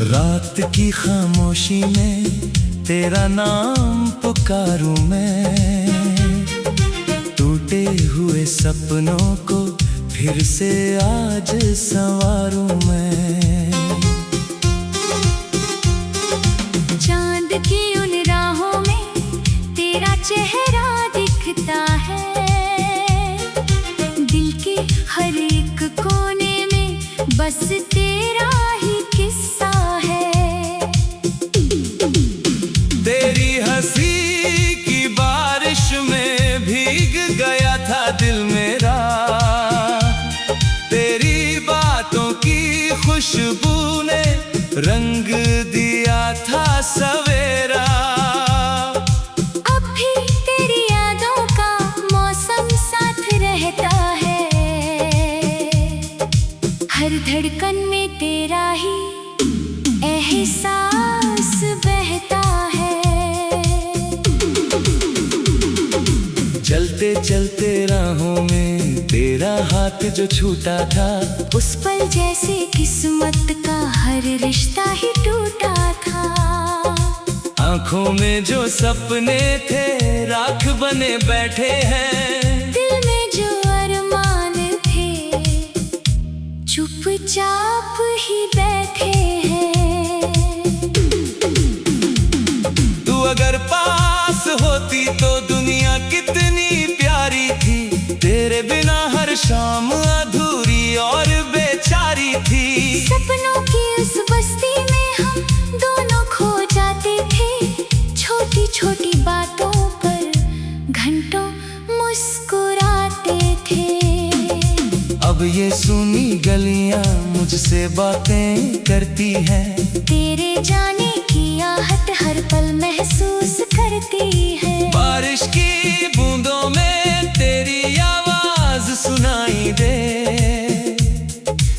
रात की खामोशी में तेरा नाम पुकारूं मैं, टूटे हुए सपनों को फिर से आज संवारूं मैं। चांद की उन राहों में तेरा चेहरा दिखता है, दिल के हर एक कोने में बस तेरा ही किस्सा है। तेरी हंसी की बारिश में भीग गया था दिल मेरा, तेरी बातों की खुशबू ने रंग दिया था सवेरा। अब भी तेरी यादों का मौसम साथ रहता है, हर धड़कन में तेरा ही एहसास बहता है। चलते चलते राहों में तेरा हाथ जो छूटा था, उस पल जैसे किस्मत का हर रिश्ता ही टूटा था। आंखों में जो सपने थे राख बने बैठे हैं, दिल में जो अरमान थे चुपचाप ही बैठे हैं। तू अगर पास होती तो दुनिया कितनी प्यारी थी, तेरे बिना हर शाम अधूरी और बेचारी थी। सपनों की उस बस्ती में हम दोनों खो जाते थे, छोटी छोटी बातों पर घंटों मुस्कुराते थे। अब ये सुनी गलियां मुझसे बातें करती हैं, तेरे जाने की आहट हर पल महसूस करती है। बारिश की बूंदों में तेरी आवाज सुनाई दे,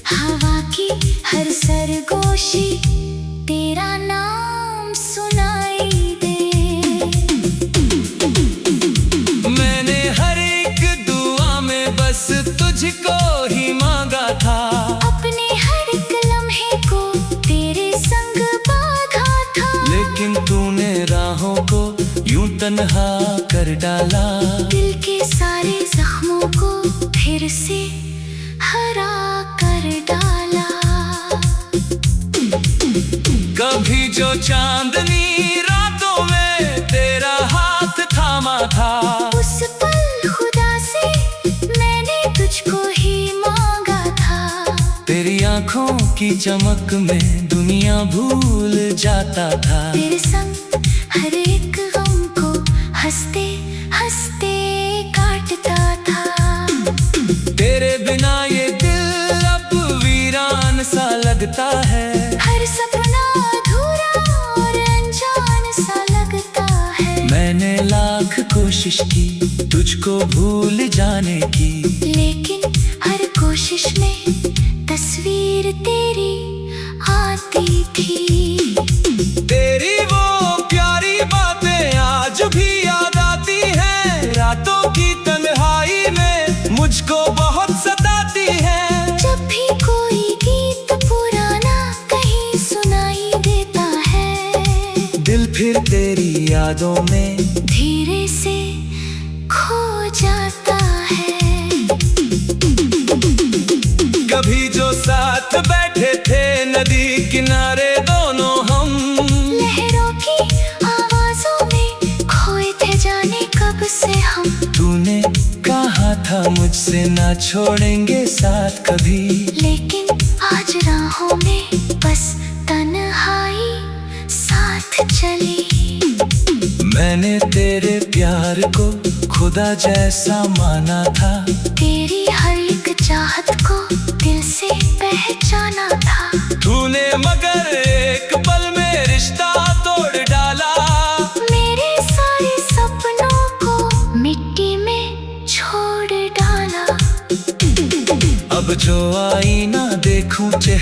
हवा की हर सरगोशी तेरा नाम सुनाई दे। मैंने हर एक दुआ में बस तुझको ही मांगा था, अपने हर एक लम्हे को तेरे संग बांधा था। लेकिन तूने राहों को यूं तन्हा कर डाला, दिल के सारे जख्मों को फिर से हरा कर डाला। कभी जो चांदनी रातों में तेरा हाथ थामा था, उस पल खुदा से मैंने तुझको ही मांगा था। तेरी आंखों की चमक में दुनिया भूल जाता था। तेरे संग हर एक गम को हंसते हंसते काटता था। तेरे बिना ये दिल अब वीरान सा लगता है, हर सपना अधूरा और अनजान सा लगता है। मैंने लाख कोशिश की तुझको भूल जाने की, लेकिन हर कोशिश में तस्वीर तेरी आती थी। तेरी वो प्यारी बातें आज भी याद आती हैं, रातों की तन्हाई में मुझको बहुत सताती हैं। जब भी कोई गीत पुराना कहीं सुनाई देता है, दिल फिर तेरी यादों में धीरे से खो जाता है। कभी जो साथ बैठे थे नदी किनारे दोनों हम, लहरों की आवाजों में खोए थे जाने कब से हम। तूने कहा था मुझसे ना छोड़ेंगे साथ कभी, लेकिन आज राहों में बस तन्हाई साथ चली। मैंने तेरे प्यार को खुदा जैसा माना था, तेरी हर एक चाहत को दिल से पहचाना था। तूने मगर एक पल में रिश्ता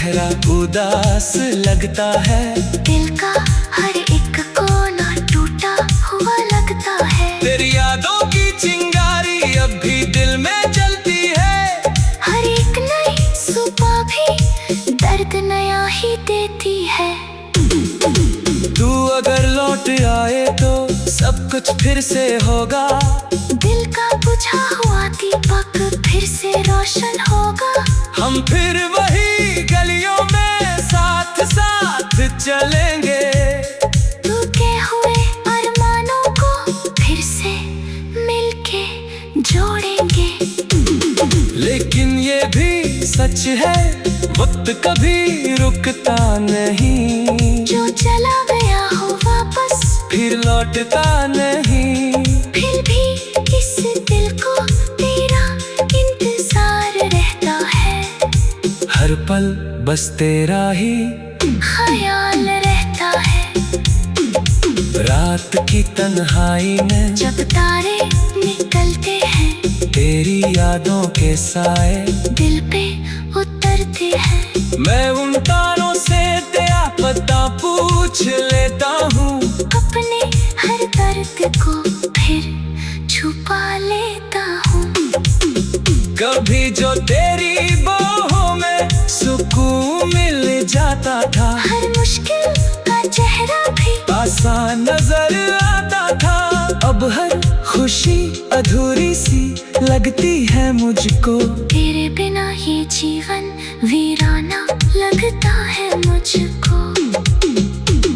चेहरा उदास लगता है। दिल का हर एक कोना टूटा हुआ लगता है। तेरी यादों की चिंगारी अब भी दिल में जलती है। हर एक नई सुबह भी दर्द नया ही देती है। तू अगर लौट आए तो सब कुछ फिर से होगा। दिल का बुझा हुआ दीपक फिर से रोशन होगा। हम फिर वही गलियों में साथ साथ चलेंगे। टूटे हुए अरमानों को फिर से मिलके जोड़ेंगे। लेकिन ये भी सच है, वक्त कभी रुकता नहीं। जो चला गया हो वापस फिर लौटता नहीं। फिर भी इस दिल को तेरा इंतजार रहता है। हर पल बस तेरा ही ख्याल रहता है। रात की तन्हाई में जब तारे निकलते हैं तेरी यादों के साए दिल पे उतरते हैं। मैं उन तारों से तेरा पता पूछ लेता हूँ। अपने हर दर्द को फिर छुपा लेता हूँ। कभी जो तेरी बाहों में सुकून मिल जाता था। हर मुश्किल का चेहरा भी आसान नजर आता था। अब हर खुशी अधूरी सी लगती है मुझको। तेरे बिना ये जीवन वीराना लगता है मुझको।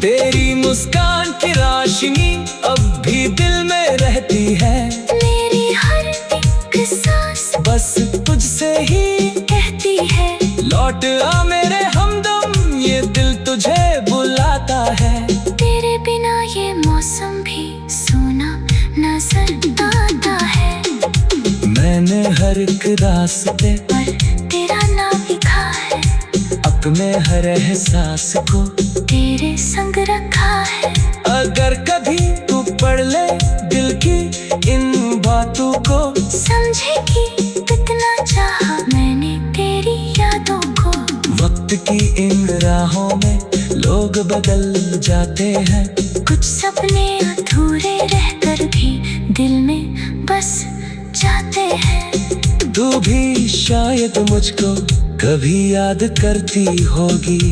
तेरी मुस्कान की रोशनी अब भी दिल में रहती है। मेरी हर एक सांस बस तुझसे ही कहती है। लौट आ मेरे हमदम, ये दिल तुझे बुलाता है। तेरे बिना ये मौसम भी सूना नजर आता है। मैंने हर एक रास्ते पर तेरा नाम लिखा है। अपने हर एहसास को तेरे संग रखा है। अगर कभी तू पढ़ ले दिल की इन बातों को, समझेगी कितना चाहा मैंने तेरी यादों को। वक्त की इन राहों में लोग बदल जाते हैं। कुछ सपने अधूरे रहकर भी दिल में बस जाते हैं। तू भी शायद मुझको कभी याद करती होगी।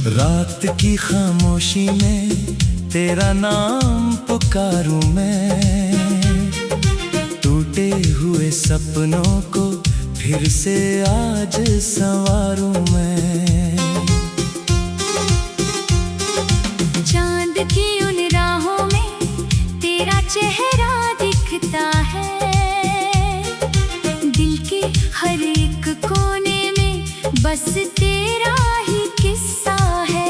रात की खामोशी में तेरा नाम पुकारूं मैं। टूटे हुए सपनों को फिर से आज संवारूं मैं। चांद की उन राहों में तेरा चेहरा दिखता है। दिल के हर एक कोने में बस तेरा ही किस्सा है।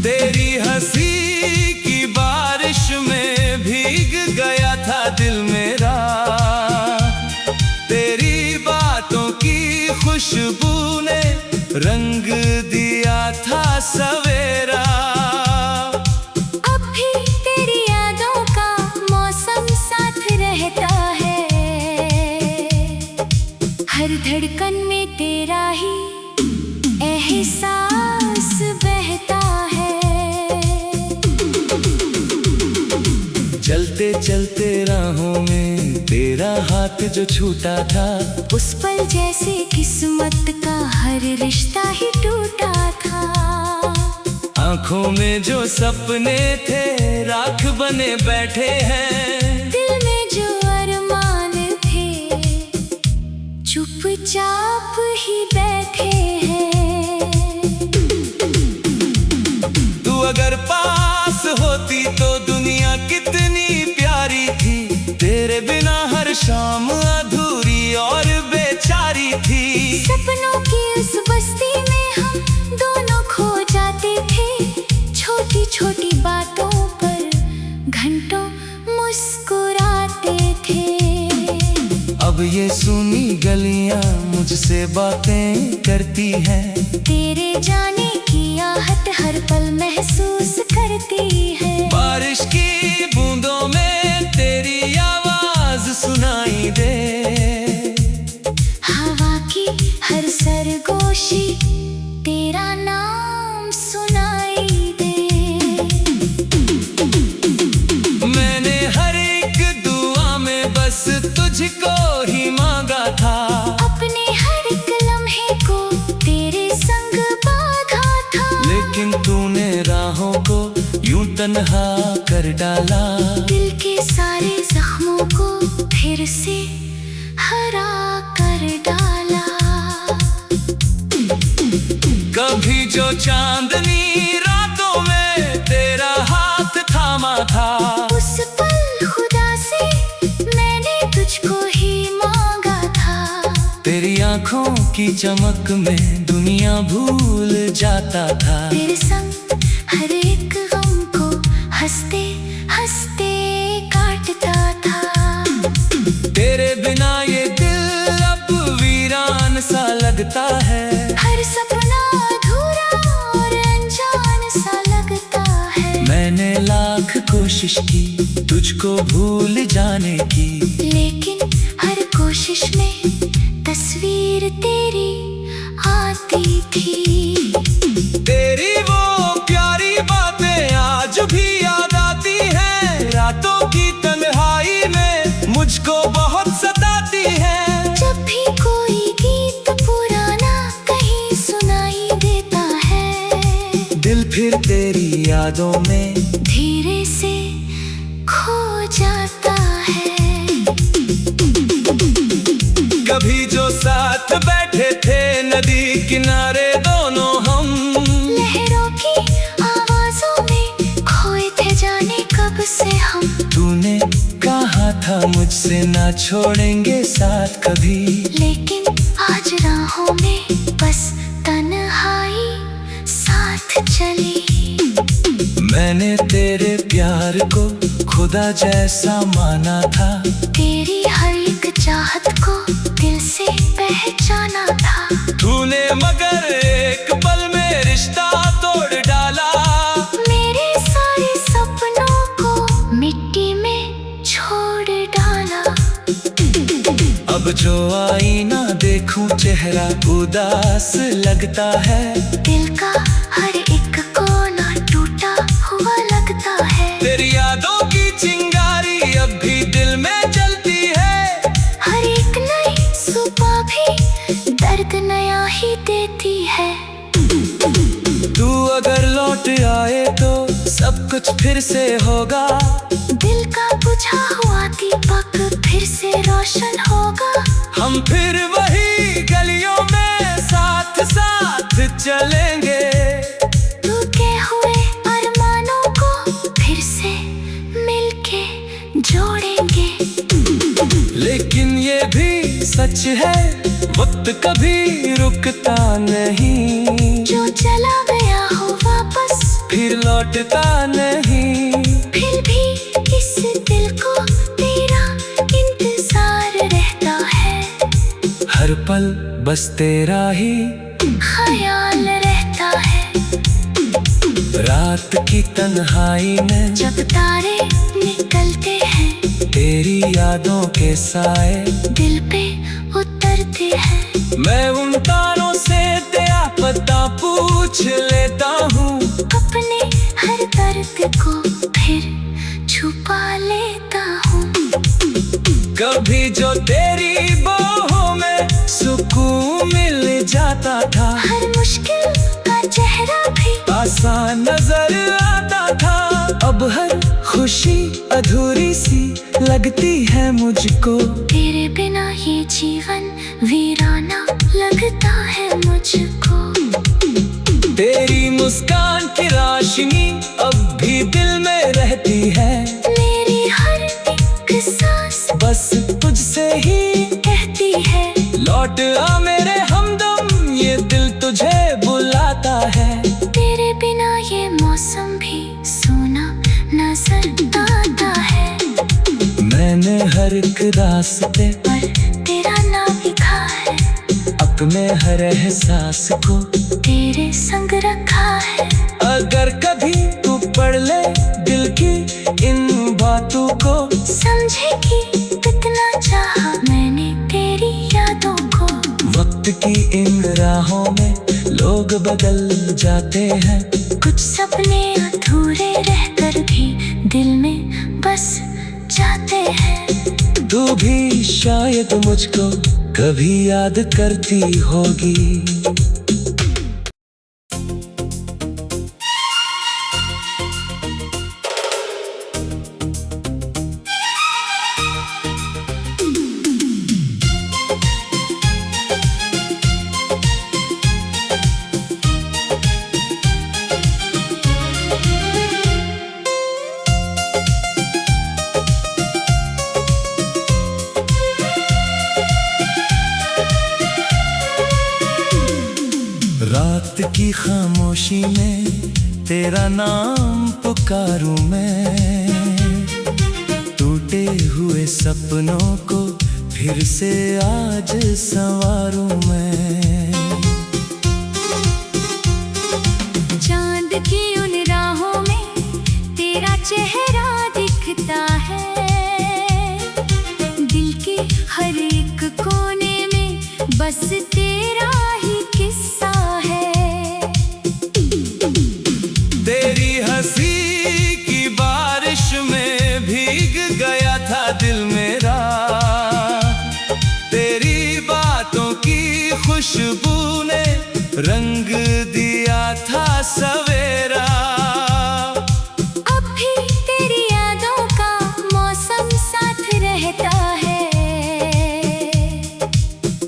तेरी हंसी की बारिश में भीग गया था दिल मेरा। तेरी बातों की खुशबू ने रंग दिया था सवेरा। अब भी तेरी यादों का मौसम साथ रहता है। हर धड़कन में तेरा ही एहसास बहता है। चलते चलते राहों में तेरा हाथ जो छूटा था, उस पल जैसे किस्मत का हर रिश्ता ही टूटा था। आंखों में जो सपने थे राख बने बैठे हैं। दिल में जो अरमान थे चुपचाप ही बैठे हैं। तू अगर पास होती तो दुनिया कितनी प्यारी थी। तेरे बिना हर शाम अधूरी और बेचारी थी। बातें करती हैं। तेरे जाने की आहट हर पल महसूस करती है। बारिश की बूंदों में तेरी आवाज सुनाई दे। हवा की हर सरगोशी तेरा नाम सुनाई दे। मैंने हर एक दुआ में बस तुझको ही मांगा था। अपने हर एक लम्हे को तेरे संग बांधा था। लेकिन तूने राहों को यूं तन्हा कर डाला। दिल के सारे जख्मों को फिर से हरा कर डाला। कभी जो चांदनी रातों में तेरा हाथ थामा था। उस पल खुदा से मैंने तुझको ही मांगा था। तेरी आंखों की चमक में दुनिया भूल जाता था। तेरे संग हर एक गम को हंसते हंसते काटता था। तेरे बिना ये दिल अब वीरान सा लगता है। हर सपना अधूरा और अनजान सा लगता है। मैंने लाख कोशिश की तुझको भूल जाने की। लेकिन हर कोशिश में तस्वीर तेरी आती थी। तेरी वो प्यारी बातें आज भी याद आती हैं। रातों की तन्हाई में मुझको बहुत सताती हैं। जब भी कोई गीत पुराना कहीं सुनाई देता है। दिल फिर तेरी यादों में धीरे से खो जाता है। कभी जो साथ बैठे थे नदी किनारे दोनों हम। लहरों की आवाजों में खोए थे जाने कब से हम। तूने कहा था मुझसे ना छोड़ेंगे साथ कभी। लेकिन आज राहों में बस तन्हाई साथ चली। मैंने तेरे प्यार को खुदा जैसा माना था। तेरी हर एक चाहत को दिल से पहचाना था। तूने मगर एक पल में रिश्ता तोड़ डाला। मेरे सारे सपनों को मिट्टी में छोड़ डाला। अब जो आईना देखूं चेहरा उदास लगता है। दिल का हर एक कोना टूटा हुआ लगता है। तेरी यादों की चिंगारी अब भी दिल में जलती है। हर एक नई सुबह भी दर्द नया ही देती है। तू अगर लौट आए तो सब कुछ फिर से होगा। दिल का बुझा हुआ दीपक फिर से रोशन होगा। हम फिर वही गलियों में साथ साथ चलेंगे। टूटे हुए अरमानों को फिर से मिलके जोड़ेंगे। लेकिन ये भी सच है वक्त कभी रुकता नहीं। जो चला गया हो वापस फिर लौटता नहीं। फिर भी इस दिल को तेरा इंतजार रहता है। हर पल बस तेरा ही ख्याल रहता है। रात की तन्हाई में जब तारे निकलते हैं। तेरी यादों के साए दिल पे उतरते हैं। मैं उन तारों से तेरा पता पूछ लेता हूँ। अपने हर दर्द को फिर छुपा लेता हूँ। कभी जो तेरी बाहों में सुकून मिल जाता था। हर मुश्किल का चेहरा भी आसान नजर आता था। अब हर खुशी अधूरी सी लगती है मुझको। तेरे बिना ये जीवन वीराना लगता है मुझको। तेरी मुस्कान की रोशनी अब भी दिल में रहती है। मेरी हर एक सांस बस तुझसे ही कहती है। लौट आ मेरे हमदम ये दिल तुझे बुलाता है। तेरे बिना ये मौसम भी सूना नजर आता है। मैंने हर एक रास्ते पर तेरा नाम लिखा है। बुक में हर एहसास को तेरे संग रखा है। अगर कभी तू पढ़ ले दिल की इन बातों को, समझेगी कितना चाहा मैंने तेरी यादों को। वक्त की इन राहों में लोग बदल जाते हैं, कुछ सपने अधूरे रहकर भी दिल में बस जाते हैं। तू भी शायद मुझको कभी याद करती होगी। रात की खामोशी में तेरा नाम पुकारूं मैं, टूटे हुए सपनों को फिर से आज संवारूं मैं। चांद की उन राहों में तेरा चेहरा दिखता है, दिल के हर एक कोने में बस तेरा ही किस्सा है। तेरी हंसी की बारिश में भीग गया था दिल मेरा, तेरी बातों की खुशबू ने रंग दिया था सवेरा। अब भी तेरी यादों का मौसम साथ रहता है,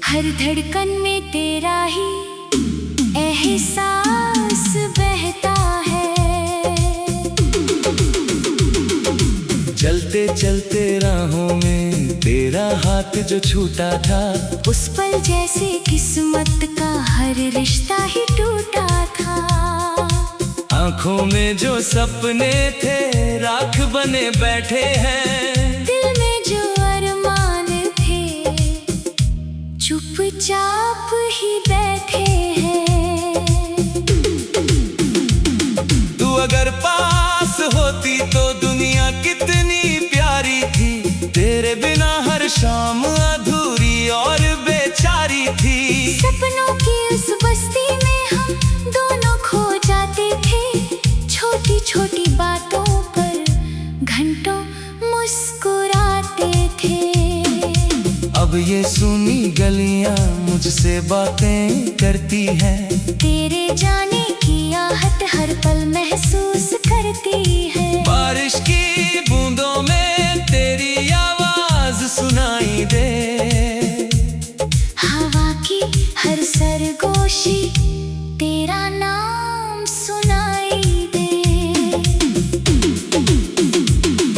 हर धड़कन में तेरा ही एहसास बहता है। चलते चलते राहों में तेरा हाथ जो छूटा था, उस पल जैसे किस्मत का हर रिश्ता ही टूटा था। आंखों में जो सपने थे राख बने बैठे हैं, दिल में जो अरमान थे चुपचाप ही बैठे हैं। तू अगर पास होती तो दुनिया कितनी प्यारी थी, तेरे बिना हर शाम अधूरी और बेचारी थी। सपनों की उस बस्ती में हम दोनों खो जाते थे, छोटी छोटी बातों पर घंटों मुस्कुराते थे। अब ये सुनी गलियां मुझसे बातें करती हैं, तेरे जाने की आहट हर पल महसूस करती है। बारिश की बूंदों में तेरी आवाज सुनाई दे, हवा की हर सरगोशी तेरा नाम सुनाई दे।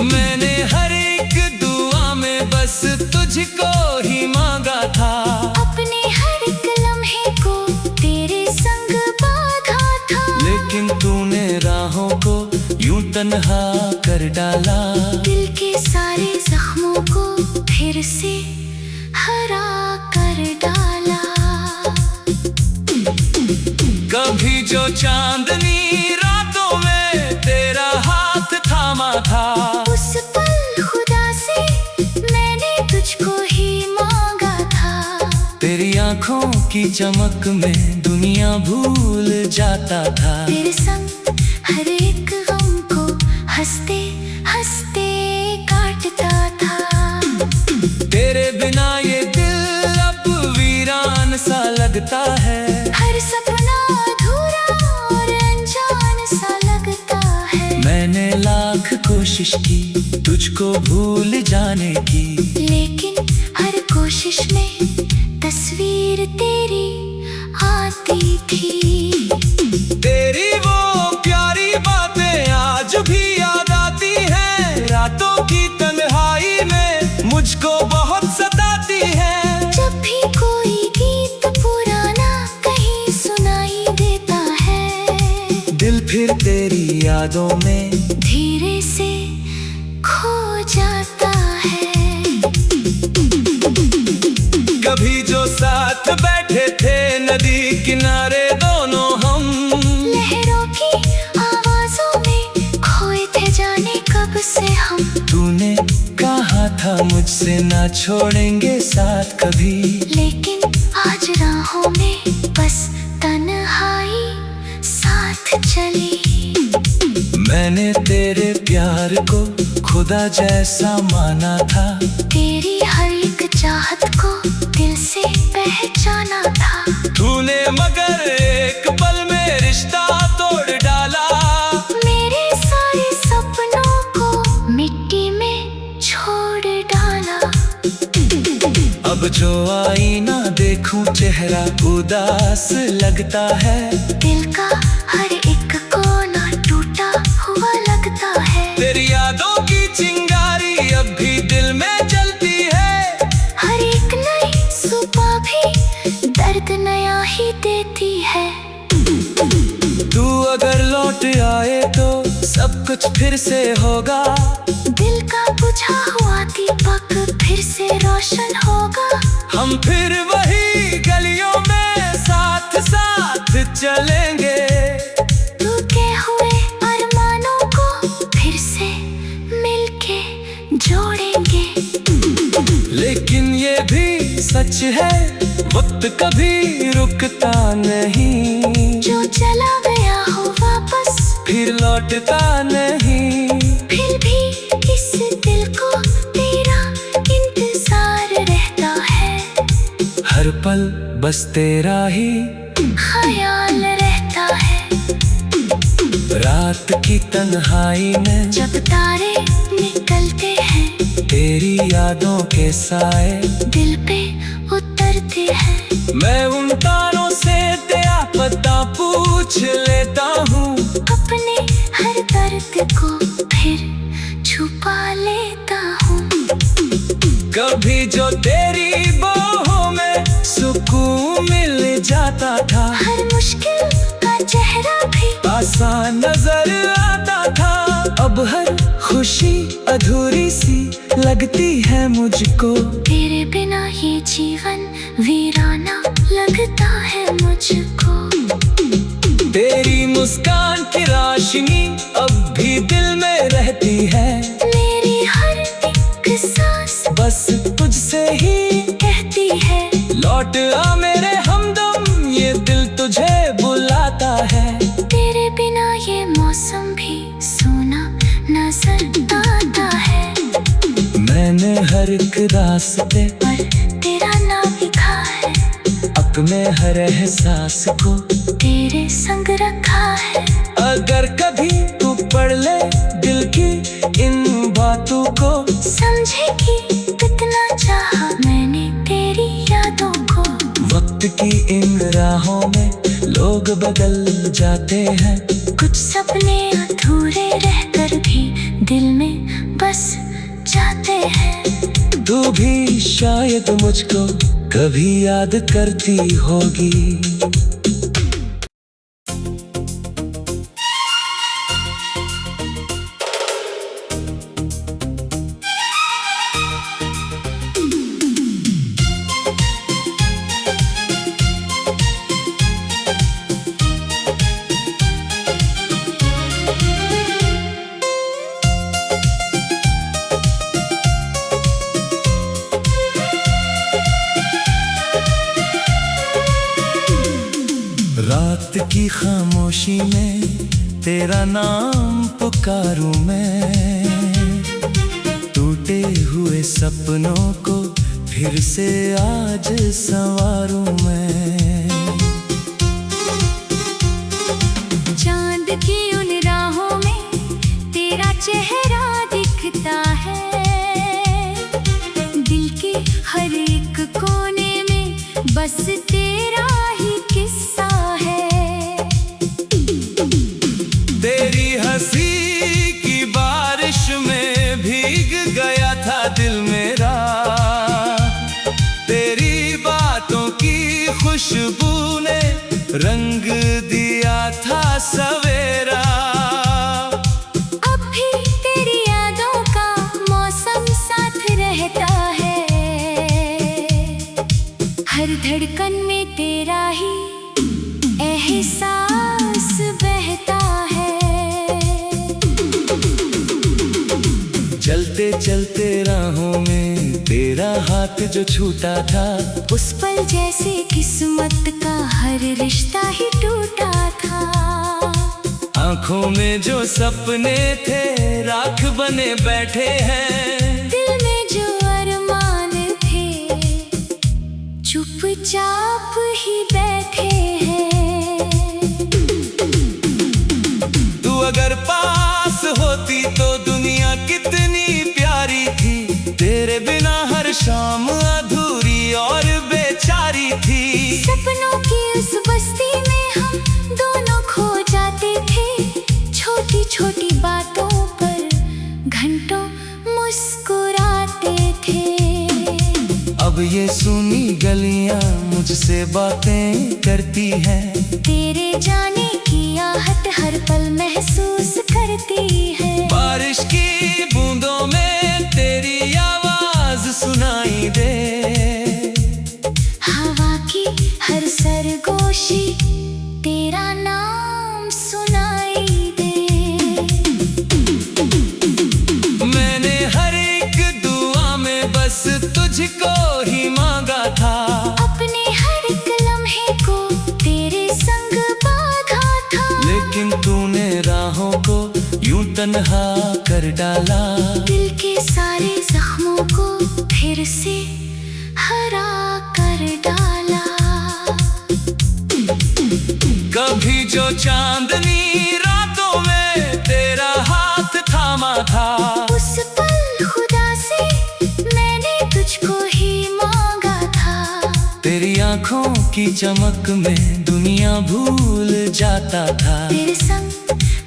मैंने हर एक दुआ में बस तुझको ही मांगा था, अपने हर एक लम्हे को तेरे संग बांधा था। लेकिन तूने राहों को यूं तन्हा कर डाला, दिल के सारे जख्मों को फिर से हरा कर डाला। कभी जो चांदनी रातों में तेरा हाथ थामा था, उस पल खुदा से मैंने तुझको ही मांगा था। तेरी आंखों की चमक में दुनिया भूल जाता था। तेरे संग हर एक गम को हंसते हंसते काटता था। तेरे बिना ये दिल अब वीरान सा लगता है, हर सपना अधूरा और अनजान सा लगता है। मैंने लाख कोशिश की तुझको भूल जाने की, लेकिन हर कोशिश में तस्वीर तेरी आती थी। तेरी वो प्यारी बातें आज भी याद आती हैं, रातों की तन्हाई में मुझको बहुत सताती हैं। जब भी कोई गीत पुराना कहीं सुनाई देता है, दिल फिर तेरी यादों में धीरे से खो जाता है। कभी जो सा साथ बैठे थे नदी किनारे दोनों हम। लहरों की आवाजों में खोए थे जाने कब से हम। तूने कहा था मुझसे ना छोड़ेंगे साथ कभी, लेकिन आज राहों में बस तन्हाई साथ चली। मैंने तेरे प्यार को खुदा जैसा माना था, तेरी हर एक चाहत को दिल से पहचाना था। तूने मगर एक पल में रिश्ता तोड़ डाला, मेरे सारे सपनों को मिट्टी में छोड़ डाला। अब जो आईना देखूं चेहरा उदास लगता है। दिल का हर एक कोना टूटा हुआ लगता है। तेरी यादों की चिंगारी अब भी दिल में जलती है। हर एक नई सुबह भी दर्द नया ही देती है। तू अगर लौट आए तो सब कुछ फिर से होगा। दिल का बुझा हुआ दीपक फिर से रोशन होगा। हम फिर वही गलियों में साथ साथ चलेंगे। टूटे हुए अरमानों को फिर से मिलके जोड़ेंगे। लेकिन ये भी सच है वक्त कभी रुकता नहीं। जो चला गया हो वापस फिर लौटता नहीं। फिर भी इस दिल को तेरा इंतजार रहता है। हर पल बस तेरा ही ख्याल रहता है। रात की तन्हाई में जब तारे निकलते हैं, तेरी यादों के साए दिल पे उतरते हैं। मैं उन तारों से तेरा पता पूछ लेता हूँ। अपने हर दर्द को फिर छुपा लेता हूँ। कभी जो तेरी बाहों में सुकून मिल जाता था, हर मुश्किल का चेहरा भी आसान नजर आता था। अब हर खुशी अधूरी सी लगती है मुझको। तेरे बिना ये जीवन वीराना लगता है मुझको। तेरी मुस्कान की रोशनी अब भी दिल में रहती है। मेरी हर एक सांस बस तुझसे ही कहती है। लौट आ मेरे हमदम, ये दिल तुझे बुलाता है। तेरे बिना ये मौसम भी सूना नजर आता है। मैंने हर एक रास्ते पर तेरा नाम लिखा है। अपने हर एहसास को तेरे संग रखा है। अगर कभी तू पढ़ ले दिल की इन बातों को, समझेगी कितना चाहा मैंने तेरी यादों को। वक्त की इन राहों में लोग बदल जाते हैं। कुछ सपने अधूरे रहकर भी दिल में बस जाते हैं। तू भी शायद मुझको कभी याद करती होगी। रात की खामोशी में तेरा नाम पुकारूं मैं। टूटे हुए सपनों को फिर से आज संवारूं मैं। चांद की उन राहों में तेरा चेहरा दिखता है। दिल के हर एक कोने में बस तेरा ही किस्सा है। तेरी हंसी की बारिश में भीग गया था दिल मेरा। तेरी बातों की खुशबू ने रंग दिया था सवेरा। अब भी तेरी यादों का मौसम साथ रहता है। हर धड़कन तेरा हाथ जो छूटा था, उस पल जैसे किस्मत का हर रिश्ता ही टूटा था। आंखों में जो सपने थे राख बने बैठे हैं, दिल में जो अरमान थे चुपचाप ही बैठे हैं। तू अगर पास होती तो दुनिया कितनी प्यारी थी, तेरे बिना हर शाम अधूरी और बेचारी थी। सपनों की उस बस्ती में हम दोनों खो जाते थे, छोटी छोटी बातों पर घंटों मुस्कुराते थे। अब ये सुनी गलियां मुझसे बातें करती हैं, तेरे जाने की आहट हर पल महसूस करती है। बारिश की बूंदों में तेरी आवाज सुनाई दे, हवा की हर सरगोशी तेरा नाम सुनाई दे। मैंने हर एक दुआ में बस तुझको ही मांगा था, अपने हर एक लम्हे को तेरे संग बांधा था। लेकिन तूने राहों को यूं तन्हा कर डाला, दिल के सारे जख्मों को फिर से हरा कर डाला। कभी जो चांदनी रातों में तेरा हाथ थामा था, उस पल खुदा से मैंने तुझको ही मांगा था। तेरी आंखों की चमक में दुनिया भूल जाता था। तेरे संग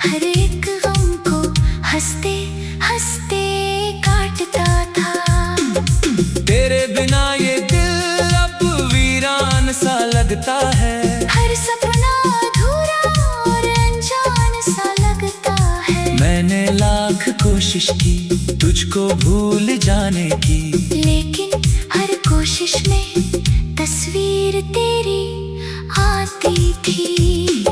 हर एक गम को हंसते हंसते काटता था। तेरे बिना ये दिल अब वीरान सा लगता है, हर सपना अधूरा और अनजान सा लगता है। मैंने लाख कोशिश की तुझको भूल जाने की, लेकिन हर कोशिश में तस्वीर तेरी आती थी।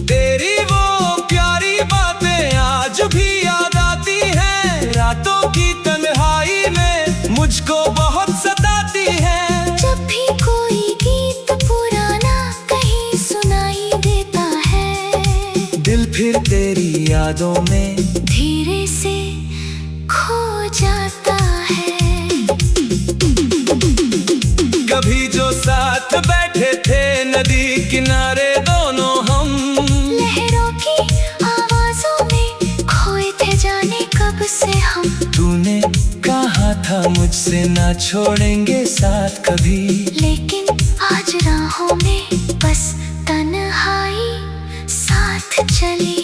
तेरी वो प्यारी बातें आज भी याद आती हैं, रातों की तन्हाई में मुझको बहुत सताती हैं। जब भी कोई गीत पुराना कहीं सुनाई देता है, दिल फिर तेरी यादों में धीरे से खो जाता है। कभी जो साथ बैठे थे नदी किनारे दोनों हम, लहरों की आवाजों में खोए थे जाने कब से हम। तूने कहा था मुझसे ना छोड़ेंगे साथ कभी, लेकिन आज राहों में बस तन्हाई साथ चली।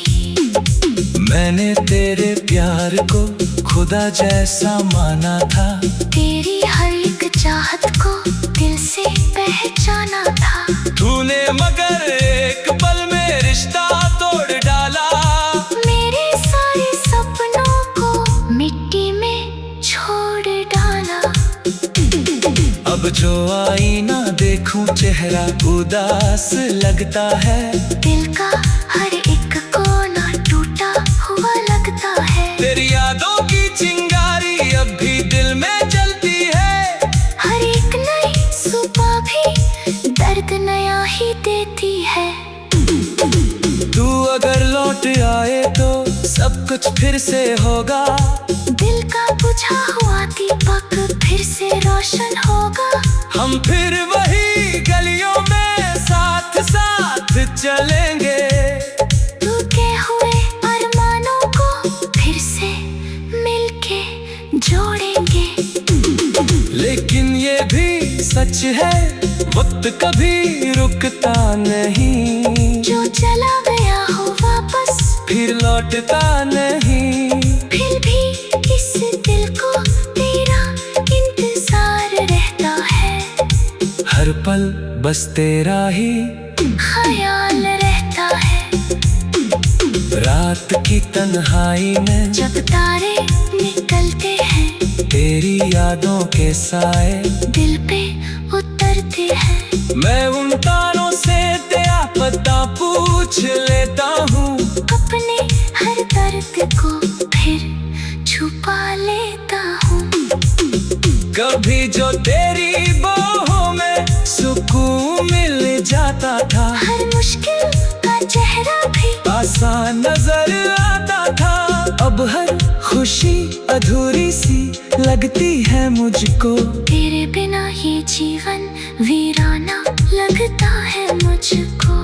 मैंने तेरे प्यार को खुदा जैसा माना था, तेरी हर एक चाहत को दिल से पहचाना था। तूने मगर एक पल में रिश्ता तोड़ डाला, मेरे सारे सपनों को मिट्टी में छोड़ डाला। अब जो आईना देखूं चेहरा उदास लगता है, दिल का हर एक कोना टूटा हुआ लगता है। तेरी यादों की चिंगारी अब भी दिल में जलती है, हर एक नई सुबह भी दर्द नया ही देती है। तू अगर लौट आए तो सब कुछ फिर से होगा, दिल का बुझा हुआ दीपक फिर से रोशन होगा। हम फिर वही गलियों में साथ साथ चलेंगे, टूटे हुए अरमानों को फिर से मिलके जोड़ेंगे। लेकिन ये भी सच है वक्त कभी रुकता नहीं, जो चला गया हो वापस फिर लौटता नहीं। फिर भी इस दिल को तेरा इंतजार रहता है, हर पल बस तेरा ही ख्याल रहता है। रात की तन्हाई में जब तारे निकलते हैं, तेरी यादों के साए दिल पे उतरते हैं। मैं उन तारों से तेरा पता पूछ लेता हूँ, अपने हर दर्द को फिर छुपा लेता हूँ। कभी भी जो तेरी बाहों में सुकून मिल जाता था। हर मुश्किल का चेहरा भी आसान नजर आता था। अब हर खुशी अधूरी सी लगती है मुझको। तेरे बिना ये जीवन वीराना लगता है मुझको।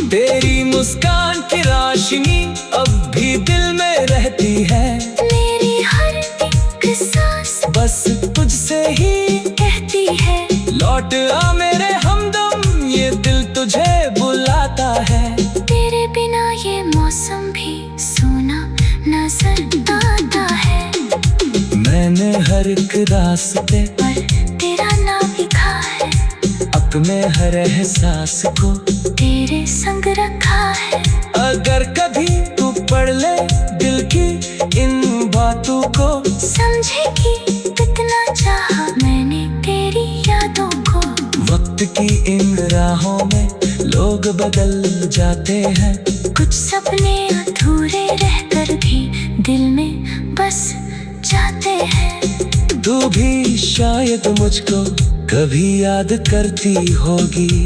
तेरी मुस्कान की रोशनी अब भी दिल में रहती है। मेरी हर एक सांस बस तुझसे ही कहती है, लौट आ मेरे हमदम, ये दिल तुझे बुलाता है। तेरे बिना ये मौसम भी सूना नजर आता है। मैंने हर एक रास्ते पर तेरा नाम लिखा है, अपने हर एहसास को तेरे संग रखा है। अगर कभी तू पढ़ ले दिल की इन बातों को, समझेगी कितना चाहा मैंने तेरी यादों को। वक्त की इन राहों में लोग बदल जाते हैं। कुछ सपने अधूरे रहकर भी दिल में बस जाते हैं। तू भी शायद मुझको कभी याद करती होगी।